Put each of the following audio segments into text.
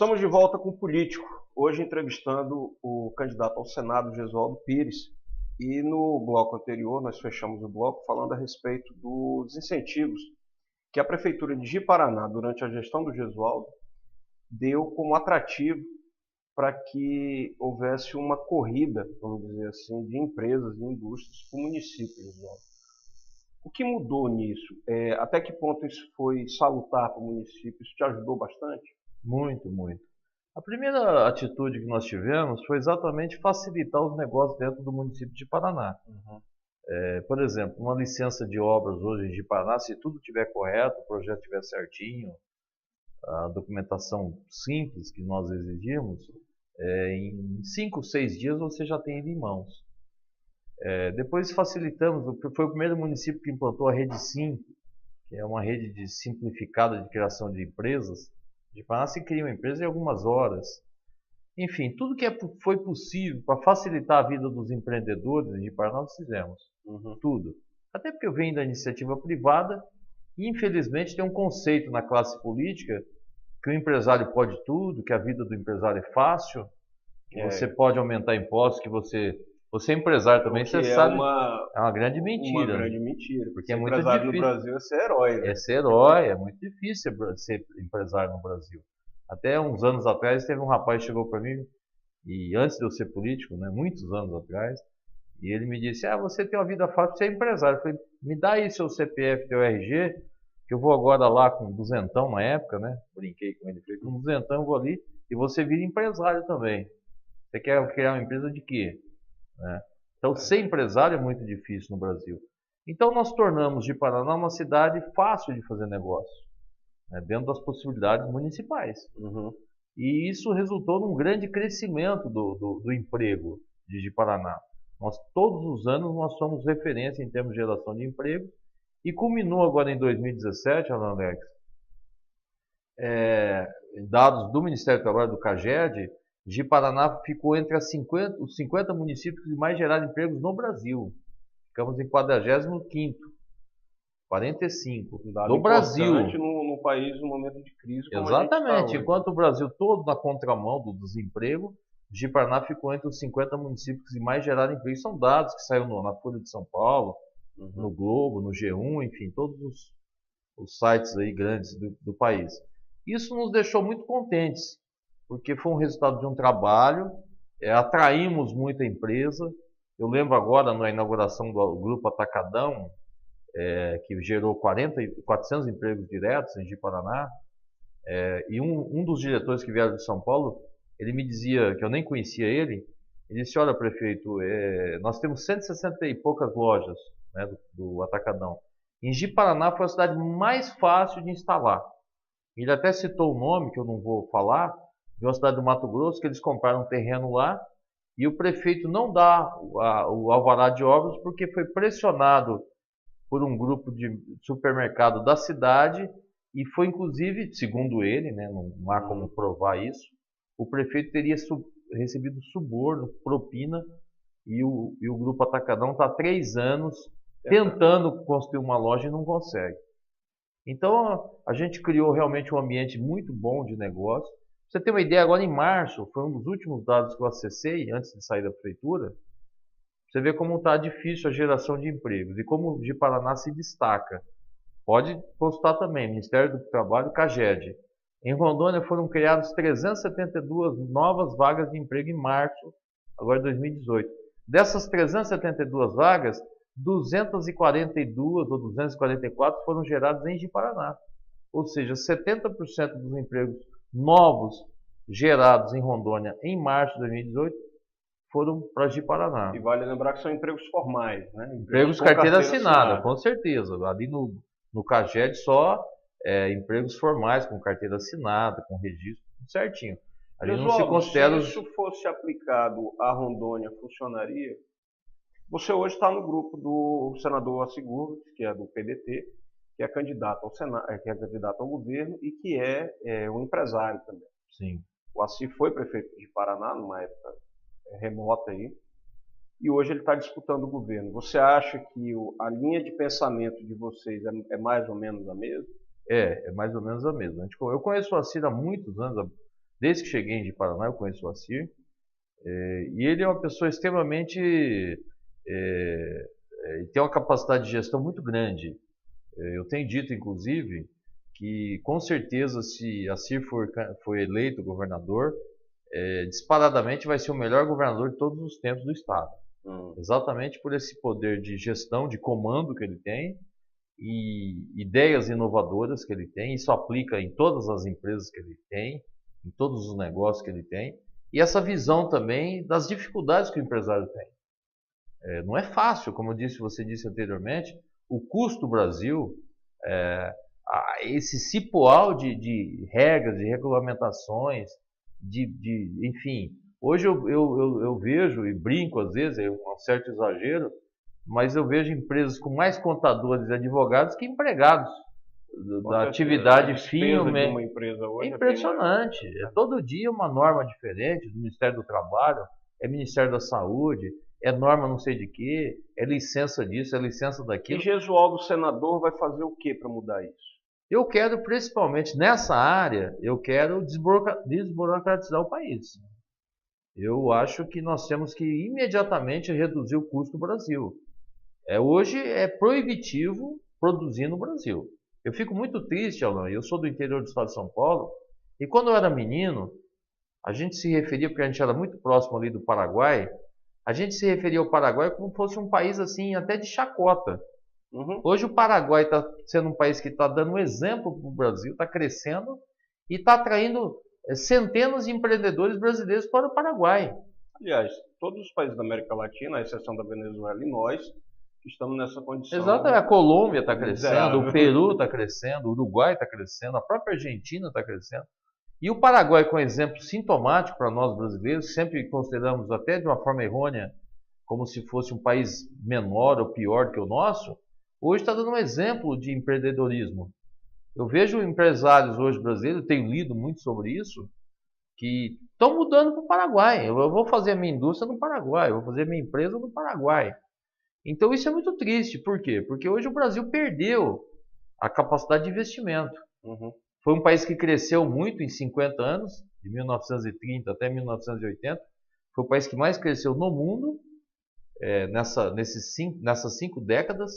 Estamos de volta com o Político, hoje entrevistando o candidato ao Senado, Gesualdo Pires. E no bloco anterior, nós fechamos o bloco falando a respeito dos incentivos que a Prefeitura de Ji-Paraná, durante a gestão do Gesualdo, deu como atrativo para que houvesse uma corrida, vamos dizer assim, de empresas e indústrias para o município, Gesualdo. O que mudou nisso? Até que ponto isso foi salutar para o município? Isso te ajudou bastante? Muito, muito. A primeira atitude que nós tivemos foi exatamente facilitar os negócios dentro do município de Paraná. Por exemplo, uma licença de obras hoje de Paraná, se tudo estiver correto, o projeto estiver certinho, a documentação simples que nós exigimos, em 5, 6 dias você já tem ele em mãos. Depois facilitamos, foi o primeiro município que implantou a Rede Sim, que é uma rede simplificada de criação de empresas. De Paraná se cria uma empresa em algumas horas. Enfim, tudo que foi possível para facilitar a vida dos empreendedores de Paraná nós fizemos. Tudo. Até porque eu venho da iniciativa privada e infelizmente tem um conceito na classe política que o empresário pode tudo, que a vida do empresário é fácil, que você pode aumentar impostos, que você é empresário também, você sabe, é uma grande mentira. Uma grande mentira. Porque é muito difícil. No Brasil é ser herói, né? É ser herói, é muito difícil ser empresário no Brasil. Até uns anos atrás teve um rapaz que chegou para mim, e antes de eu ser político, né, muitos anos atrás, e ele me disse, você tem uma vida fácil, você é empresário. Eu falei, me dá aí seu CPF, teu RG, que eu vou agora lá com duzentão na época, né? Brinquei com ele, falei, com duzentão eu vou ali e você vira empresário também. Você quer criar uma empresa de quê? Né? Então, ser empresário é muito difícil no Brasil. Então, nós tornamos de Paraná uma cidade fácil de fazer negócio, né, dentro das possibilidades municipais. E isso resultou num grande crescimento do emprego de Paraná. Todos os anos, nós somos referência em termos de geração de emprego. E culminou agora em 2017, Alex, dados do Ministério do Trabalho, do CAGED, Ji-Paraná ficou entre os 50 municípios que mais geraram empregos no Brasil. Ficamos em 45º, 45 do Brasil. No país no momento de crise. Exatamente. Enquanto o Brasil todo na contramão do desemprego, Ji-Paraná ficou entre os 50 municípios que mais geraram emprego. São dados que saíram na Folha de São Paulo, no Globo, no G1, enfim, todos os sites aí grandes do país. Isso nos deixou muito contentes, porque foi um resultado de um trabalho, atraímos muita empresa. Eu lembro agora na inauguração do Grupo Atacadão, que gerou 400 empregos diretos em Ji-Paraná, e um dos diretores que vieram de São Paulo, ele me dizia, que eu nem conhecia ele disse, olha prefeito, nós temos 160 e poucas lojas, né, do Atacadão. Em Ji-Paraná foi a cidade mais fácil de instalar. Ele até citou o nome, que eu não vou falar, de uma cidade do Mato Grosso, que eles compraram um terreno lá, e o prefeito não dá o alvará de obras porque foi pressionado por um grupo de supermercado da cidade, e foi inclusive, segundo ele, né, não há como provar isso, o prefeito teria recebido suborno, propina, e o Grupo Atacadão está há 3 anos tentando construir uma loja e não consegue. Então a gente criou realmente um ambiente muito bom de negócio. Pra você ter uma ideia, agora em março, foi um dos últimos dados que eu acessei antes de sair da prefeitura. Você vê como está difícil a geração de empregos e como o Ji-Paraná se destaca. Pode postar também, Ministério do Trabalho, CAGED. Em Rondônia foram criadas 372 novas vagas de emprego em março, agora de 2018. Dessas 372 vagas, 242 ou 244 foram geradas em Ji-Paraná. Ou seja, 70% dos empregos novos gerados em Rondônia em março de 2018 foram para Ji-Paraná. E vale lembrar que são empregos formais, né? Empregos carteira assinada, com certeza. Ali no CAGED só empregos formais, com carteira assinada, com registro, tudo certinho. Ali não se considera... Se isso fosse aplicado à Rondônia, funcionaria? Você hoje está no grupo do senador Assi, que é do PDT, que é candidato ao Senado, que é candidato ao governo e que é um empresário também. Sim. O Assi foi prefeito de Paraná numa época remota aí, e hoje ele está disputando o governo. Você acha que a linha de pensamento de vocês é mais ou menos a mesma? É mais ou menos a mesma. Eu conheço o Assi há muitos anos, desde que cheguei em Paraná, eu conheço o Assir, e ele é uma pessoa extremamente, tem uma capacidade de gestão muito grande. Eu tenho dito, inclusive, que com certeza se Assir for eleito governador, disparadamente vai ser o melhor governador de todos os tempos do estado. Exatamente por esse poder de gestão, de comando que ele tem e ideias inovadoras que ele tem. Isso aplica em todas as empresas que ele tem, em todos os negócios que ele tem. E essa visão também das dificuldades que o empresário tem. Não é fácil, como você disse anteriormente, o custo do Brasil, esse cipoal de regras, de regulamentações, enfim. Hoje eu vejo e brinco às vezes, é um certo exagero, mas eu vejo empresas com mais contadores e advogados que empregados da atividade fim. Uma empresa hoje é impressionante. Todo dia uma norma diferente do Ministério do Trabalho, é Ministério da Saúde, é norma não sei de quê, é licença disso, é licença daquilo. E Gesualdo, senador, vai fazer o que para mudar isso? Eu quero, principalmente nessa área, eu quero desburocratizar o país. Eu acho que nós temos que imediatamente reduzir o custo do Brasil. Hoje é proibitivo produzir no Brasil. Eu fico muito triste, Alan, eu sou do interior do estado de São Paulo, e quando eu era menino, a gente se referia, porque a gente era muito próximo ali do Paraguai, a gente se referia ao Paraguai como fosse um país assim, até de chacota. Hoje o Paraguai está sendo um país que está dando um exemplo para o Brasil, está crescendo e está atraindo centenas de empreendedores brasileiros para o Paraguai. Aliás, todos os países da América Latina, à exceção da Venezuela e nós, estamos nessa condição. Exato, a Colômbia está crescendo, o Peru está crescendo, o Uruguai está crescendo, a própria Argentina está crescendo. E o Paraguai, com exemplo sintomático para nós brasileiros, sempre consideramos até de uma forma errônea, como se fosse um país menor ou pior do que o nosso, hoje está dando um exemplo de empreendedorismo. Eu vejo empresários hoje brasileiros, tenho lido muito sobre isso, que estão mudando para o Paraguai. Eu vou fazer a minha indústria no Paraguai, eu vou fazer a minha empresa no Paraguai. Então isso é muito triste. Por quê? Porque hoje o Brasil perdeu a capacidade de investimento. Foi um país que cresceu muito em 50 anos, de 1930 até 1980. Foi o país que mais cresceu no mundo nessas 5 décadas.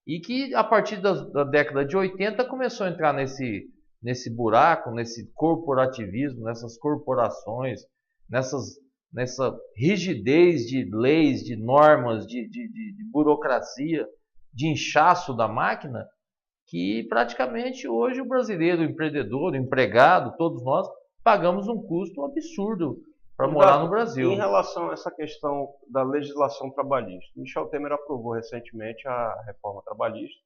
E que a partir da década de 80 começou a entrar nesse buraco, nesse corporativismo, nessas corporações, nessa rigidez de leis, de normas, de burocracia, de inchaço da máquina, que praticamente hoje o brasileiro, o empreendedor, o empregado, todos nós, pagamos um custo absurdo para morar no Brasil. Em relação a essa questão da legislação trabalhista, Michel Temer aprovou recentemente a reforma trabalhista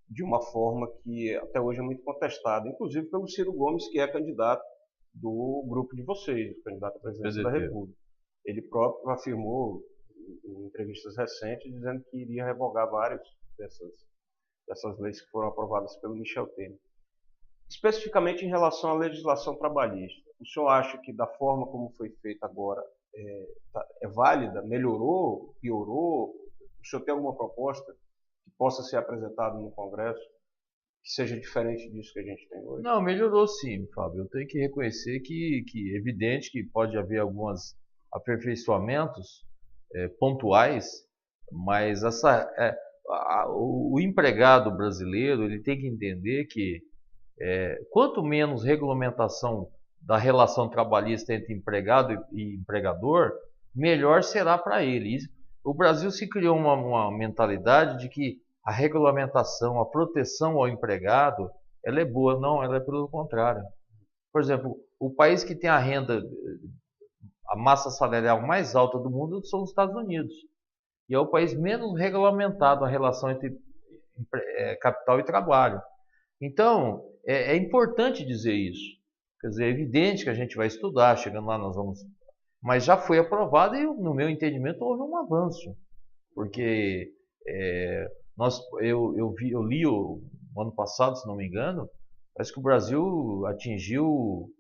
de uma forma que até hoje é muito contestada, inclusive pelo Ciro Gomes, que é candidato do grupo de vocês, candidato à presidência da República. Ele próprio afirmou em entrevistas recentes, dizendo que iria revogar várias dessas leis que foram aprovadas pelo Michel Temer. Especificamente em relação à legislação trabalhista, o senhor acha que da forma como foi feita agora é válida? Melhorou? Piorou? O senhor tem alguma proposta que possa ser apresentada no Congresso que seja diferente disso que a gente tem hoje? Não, melhorou sim, Fábio. Eu tenho que reconhecer que é evidente que pode haver alguns aperfeiçoamentos pontuais, mas o empregado brasileiro ele tem que entender que quanto menos regulamentação da relação trabalhista entre empregado e empregador, melhor será para ele. O Brasil se criou uma mentalidade de que a regulamentação, a proteção ao empregado, ela é boa. Não, ela é pelo contrário. Por exemplo, o país que tem a renda, a massa salarial mais alta do mundo são os Estados Unidos. E é o país menos regulamentado a relação entre capital e trabalho. Então, é importante dizer isso. Quer dizer, é evidente que a gente vai estudar, chegando lá nós vamos... Mas já foi aprovado e, no meu entendimento, houve um avanço. Porque eu li o ano passado, se não me engano, parece que o Brasil atingiu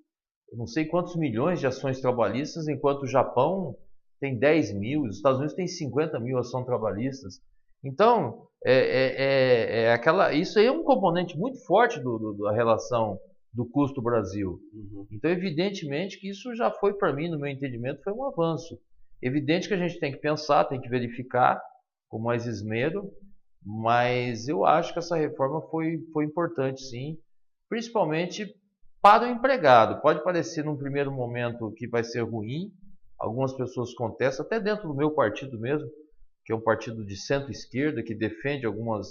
não sei quantos milhões de ações trabalhistas, enquanto o Japão tem 10 mil, os Estados Unidos tem 50 mil ações trabalhistas. Então, isso aí é um componente muito forte da relação do custo Brasil. Uhum. Então, evidentemente que isso já foi, para mim, no meu entendimento, foi um avanço. Evidente que a gente tem que pensar, tem que verificar com mais esmero, mas eu acho que essa reforma foi importante, sim, principalmente para o empregado. Pode parecer num primeiro momento que vai ser ruim, algumas pessoas contestam, até dentro do meu partido mesmo, que é um partido de centro-esquerda, que defende uma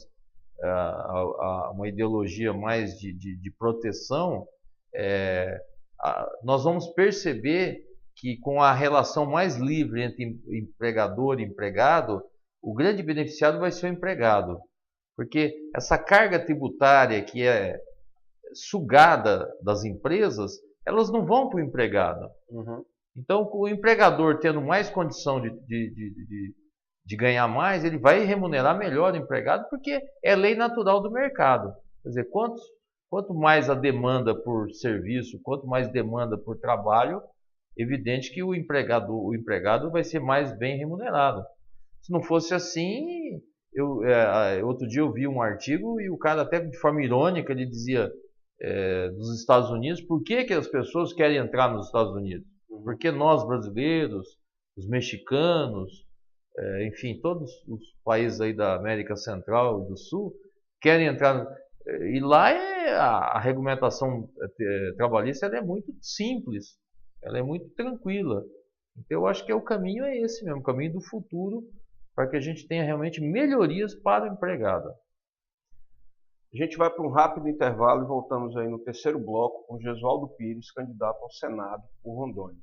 ideologia mais de proteção. Nós vamos perceber que com a relação mais livre entre empregador e empregado, o grande beneficiado vai ser o empregado. Porque essa carga tributária que é sugada das empresas, elas não vão para o empregado. Uhum. Então, o empregador tendo mais condição de ganhar mais, ele vai remunerar melhor o empregado, porque é lei natural do mercado. Quer dizer, quanto mais a demanda por serviço, quanto mais demanda por trabalho, evidente que o empregado vai ser mais bem remunerado. Se não fosse assim, outro dia eu vi um artigo e o cara até de forma irônica ele dizia dos Estados Unidos, por que as pessoas querem entrar nos Estados Unidos? Porque nós brasileiros, os mexicanos, enfim, todos os países aí da América Central e do Sul querem entrar. E lá a regulamentação trabalhista ela é muito simples, ela é muito tranquila. Então eu acho que o caminho é esse mesmo, o caminho do futuro, para que a gente tenha realmente melhorias para o empregado. A gente vai para um rápido intervalo e voltamos aí no terceiro bloco com Gesualdo Pires, candidato ao Senado por Rondônia.